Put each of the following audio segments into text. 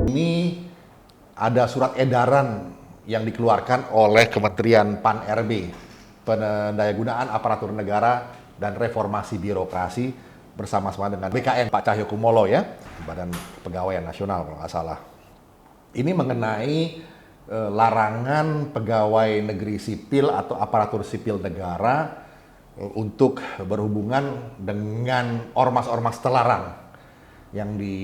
Ini ada surat edaran yang dikeluarkan oleh Kementerian Pan-RB, Pendayagunaan Aparatur Negara dan Reformasi Birokrasi bersama-sama dengan BKN Pak Cahyokumolo ya, Badan Kepegawaian Nasional kalau nggak salah. Ini mengenai larangan pegawai negeri sipil atau aparatur sipil negara untuk berhubungan dengan ormas-ormas terlarang yang di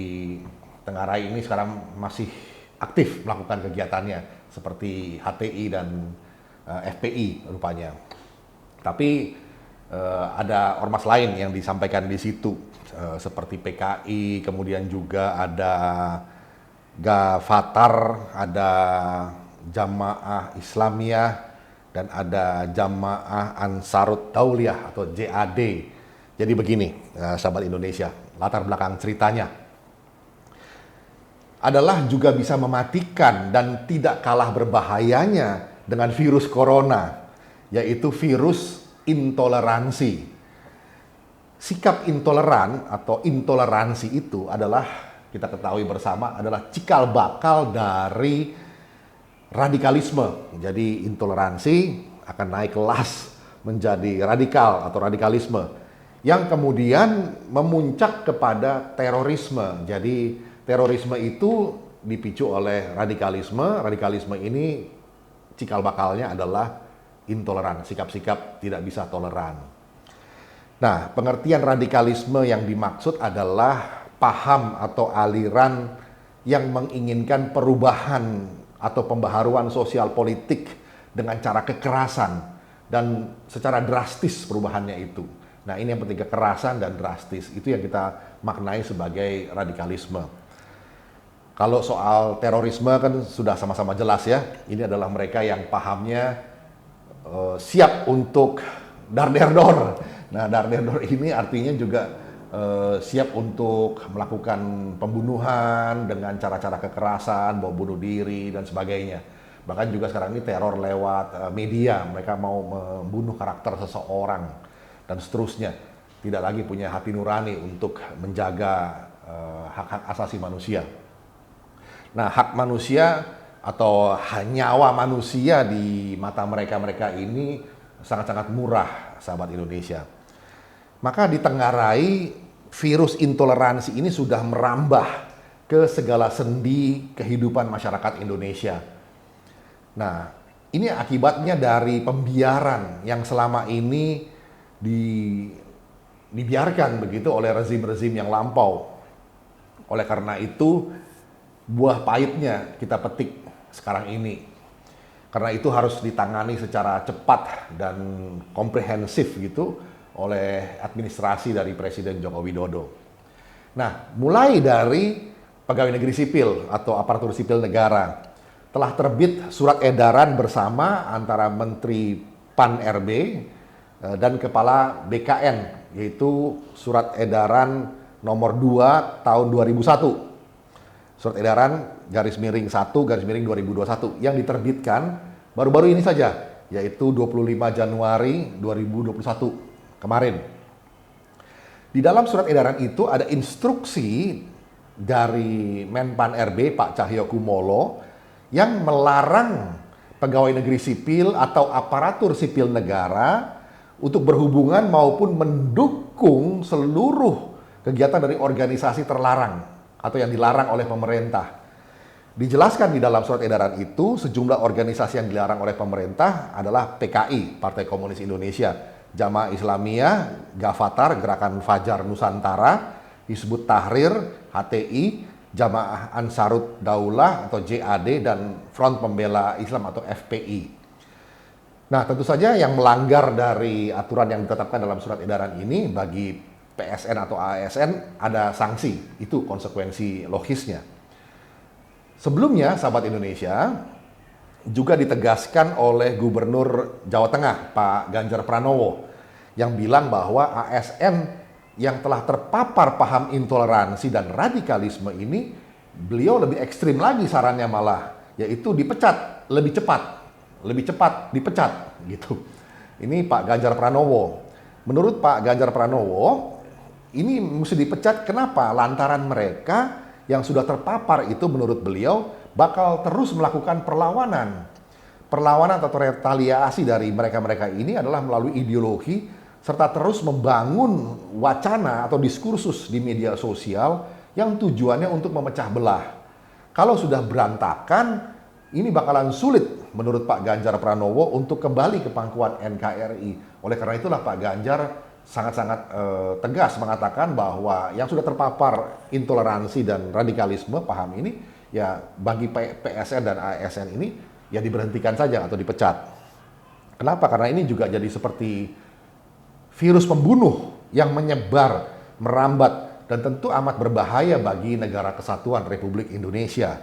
Tenggarai ini sekarang masih aktif melakukan kegiatannya seperti HTI dan FPI rupanya. Tapi ada ormas lain yang disampaikan di situ seperti PKI, kemudian juga ada Gafatar, ada Jamaah Islamiyah, dan ada Jamaah Ansarut Dauliyah atau JAD. Jadi begini, sahabat Indonesia, latar belakang ceritanya adalah juga bisa mematikan dan tidak kalah berbahayanya dengan virus corona, yaitu virus intoleransi. Sikap intoleran atau intoleransi itu adalah, kita ketahui bersama, adalah cikal bakal dari radikalisme. Jadi intoleransi akan naik kelas menjadi radikal atau radikalisme, yang kemudian memuncak kepada terorisme. Jadi terorisme itu dipicu oleh radikalisme. Radikalisme ini cikal bakalnya adalah intoleran, sikap-sikap tidak bisa toleran. Nah, pengertian radikalisme yang dimaksud adalah paham atau aliran yang menginginkan perubahan atau pembaharuan sosial politik dengan cara kekerasan dan secara drastis perubahannya itu. Nah, ini yang penting, kekerasan dan drastis. Itu yang kita maknai sebagai radikalisme. Kalau soal terorisme kan sudah sama-sama jelas ya. Ini adalah mereka yang pahamnya siap untuk dar-der-dor. Nah, dar-der-dor ini artinya juga siap untuk melakukan pembunuhan dengan cara-cara kekerasan, bom bunuh diri dan sebagainya. Bahkan juga sekarang ini teror lewat media. Mereka mau membunuh karakter seseorang dan seterusnya. Tidak lagi punya hati nurani untuk menjaga hak-hak asasi manusia. Nah, hak manusia atau nyawa manusia di mata mereka ini sangat-sangat murah, sahabat Indonesia. Maka di Tenggarai, virus intoleransi ini sudah merambah ke segala sendi kehidupan masyarakat Indonesia. Nah, ini akibatnya dari pembiaran yang selama ini dibiarkan begitu oleh rezim-rezim yang lampau. Oleh karena itu, buah pahitnya kita petik sekarang ini. Karena itu harus ditangani secara cepat dan komprehensif gitu oleh administrasi dari Presiden Joko Widodo. Nah, mulai dari pegawai negeri sipil atau aparatur sipil negara, telah terbit surat edaran bersama antara Menteri Pan-RB dan Kepala BKN, yaitu surat edaran nomor 2 tahun 2001. Surat edaran _1_2021 yang diterbitkan baru-baru ini saja, yaitu 25 Januari 2021 kemarin. Di dalam surat edaran itu ada instruksi dari Menpan RB Pak Cahyokumolo yang melarang pegawai negeri sipil atau aparatur sipil negara untuk berhubungan maupun mendukung seluruh kegiatan dari organisasi terlarang atau yang dilarang oleh pemerintah. Dijelaskan di dalam surat edaran itu, sejumlah organisasi yang dilarang oleh pemerintah adalah PKI, Partai Komunis Indonesia, Jamaah Islamiyah, Gafatar, Gerakan Fajar Nusantara, Hizbut Tahrir, HTI, Jamaah Ansarut Daulah atau JAD, dan Front Pembela Islam atau FPI. Nah, tentu saja yang melanggar dari aturan yang ditetapkan dalam surat edaran ini, bagi PSN atau ASN ada sanksi. Itu konsekuensi logisnya. Sebelumnya, sahabat Indonesia, juga ditegaskan oleh Gubernur Jawa Tengah, Pak Ganjar Pranowo, yang bilang bahwa ASN yang telah terpapar paham intoleransi dan radikalisme ini, beliau lebih ekstrim lagi sarannya malah, yaitu dipecat lebih cepat dipecat gitu. Ini Pak Ganjar Pranowo. Menurut Pak Ganjar Pranowo, ini mesti dipecat kenapa? Lantaran mereka yang sudah terpapar itu menurut beliau bakal terus melakukan perlawanan. Perlawanan atau retaliasi dari mereka-mereka ini adalah melalui ideologi serta terus membangun wacana atau diskursus di media sosial yang tujuannya untuk memecah belah. Kalau sudah berantakan, ini bakalan sulit menurut Pak Ganjar Pranowo untuk kembali ke pangkuan NKRI. Oleh karena itulah Pak Ganjar sangat-sangat tegas mengatakan bahwa yang sudah terpapar intoleransi dan radikalisme, paham ini, ya bagi PSN dan ASN ini ya diberhentikan saja atau dipecat. Kenapa? Karena ini juga jadi seperti virus pembunuh yang menyebar, merambat, dan tentu amat berbahaya bagi negara kesatuan Republik Indonesia.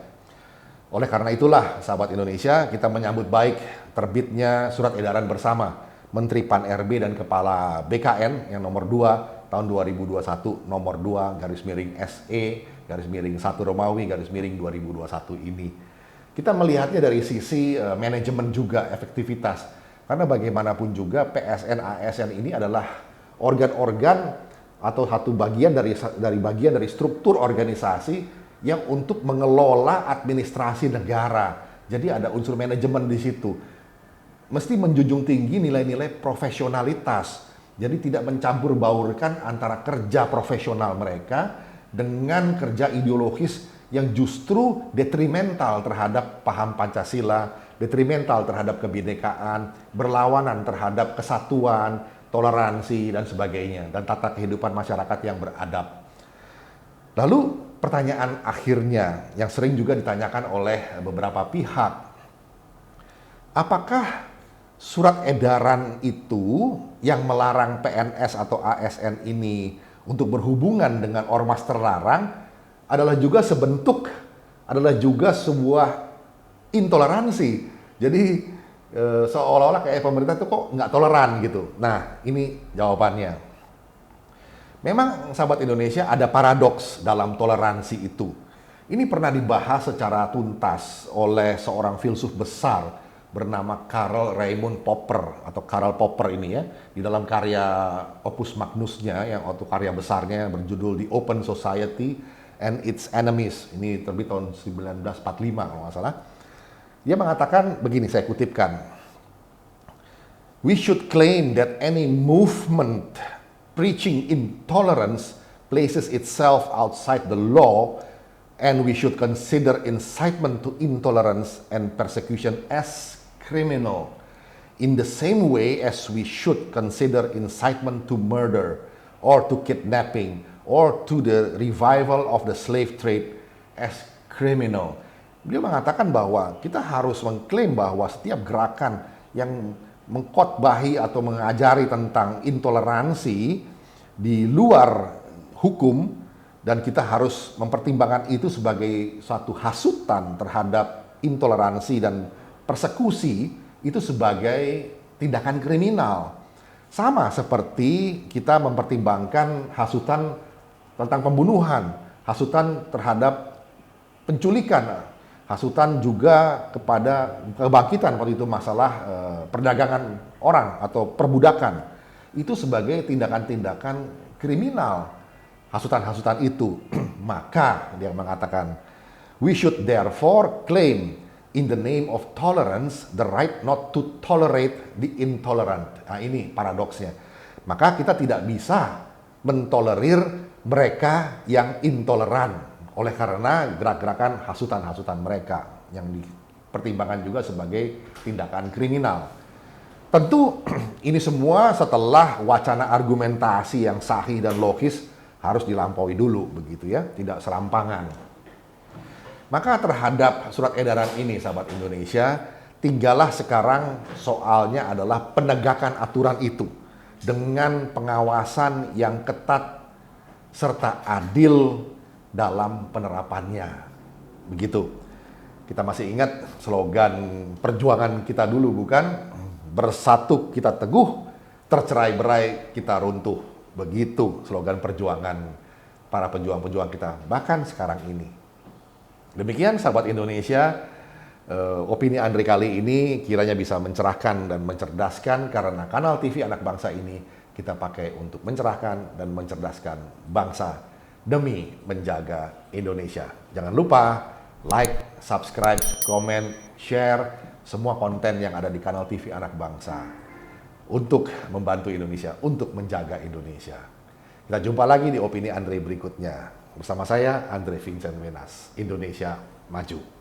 Oleh karena itulah, sahabat Indonesia, kita menyambut baik terbitnya surat edaran bersama Menteri Pan-RB dan Kepala BKN yang nomor 2 tahun 2021, nomor 2 garis miring SE garis miring 1 Romawi garis miring 2021 ini. Kita melihatnya dari sisi manajemen juga efektivitas. Karena bagaimanapun juga PSN ASN ini adalah organ-organ atau satu bagian dari struktur organisasi yang untuk mengelola administrasi negara. Jadi ada unsur manajemen di situ. Mesti menjunjung tinggi nilai-nilai profesionalitas. Jadi tidak mencampur baurkan antara kerja profesional mereka dengan kerja ideologis yang justru detrimental terhadap paham Pancasila, detrimental terhadap kebinekaan, berlawanan terhadap kesatuan, toleransi, dan sebagainya, dan tata kehidupan masyarakat yang beradab. Lalu pertanyaan akhirnya yang sering juga ditanyakan oleh beberapa pihak, apakah surat edaran itu yang melarang PNS atau ASN ini untuk berhubungan dengan ormas terlarang adalah juga sebuah intoleransi. Jadi seolah-olah kayak pemerintah itu kok nggak toleran gitu. Nah, ini jawabannya. Memang sahabat Indonesia ada paradoks dalam toleransi itu. Ini pernah dibahas secara tuntas oleh seorang filsuf besar bernama Karl Raimund Popper atau Karl Popper ini ya, di dalam karya Opus Magnusnya yang atau karya besarnya yang berjudul The Open Society and Its Enemies. Ini terbit tahun 1945 kalau nggak salah. Dia mengatakan begini, saya kutipkan. We should claim that any movement preaching intolerance places itself outside the law, and we should consider incitement to intolerance and persecution as criminal, in the same way as we should consider incitement to murder or to kidnapping or to the revival of the slave trade as criminal. Beliau mengatakan bahwa kita harus mengklaim bahwa setiap gerakan yang mengkhotbahi atau mengajari tentang intoleransi di luar hukum, dan kita harus mempertimbangkan itu sebagai suatu hasutan terhadap intoleransi dan persekusi, itu sebagai tindakan kriminal. Sama seperti kita mempertimbangkan hasutan tentang pembunuhan, hasutan terhadap penculikan, hasutan juga kepada kebangkitan waktu itu masalah perdagangan orang atau perbudakan. Itu sebagai tindakan-tindakan kriminal, hasutan-hasutan itu. Maka dia mengatakan, we should therefore claim in the name of tolerance the right not to tolerate the intolerant. Nah, ini paradoksnya. Maka kita tidak bisa mentolerir mereka yang intoleran oleh karena gerak-gerakan hasutan-hasutan mereka yang dipertimbangkan juga sebagai tindakan kriminal. Tentu ini semua setelah wacana argumentasi yang sahih dan logis harus dilampaui dulu begitu ya, tidak serampangan. Maka terhadap surat edaran ini sahabat Indonesia, tinggallah sekarang soalnya adalah penegakan aturan itu dengan pengawasan yang ketat serta adil dalam penerapannya. Begitu. Kita masih ingat slogan perjuangan kita dulu bukan? Bersatu kita teguh, tercerai-berai kita runtuh. Begitu slogan perjuangan para pejuang-pejuang kita, bahkan sekarang ini. Demikian sahabat Indonesia, opini Andre kali ini kiranya bisa mencerahkan dan mencerdaskan, karena kanal TV Anak Bangsa ini kita pakai untuk mencerahkan dan mencerdaskan bangsa. demi menjaga Indonesia. Jangan lupa like, subscribe, komen, share semua konten yang ada di kanal TV Anak Bangsa untuk membantu Indonesia, untuk menjaga Indonesia. Kita jumpa lagi di Opini Andre berikutnya. Bersama saya, Andre Vincent Wenas. Indonesia Maju.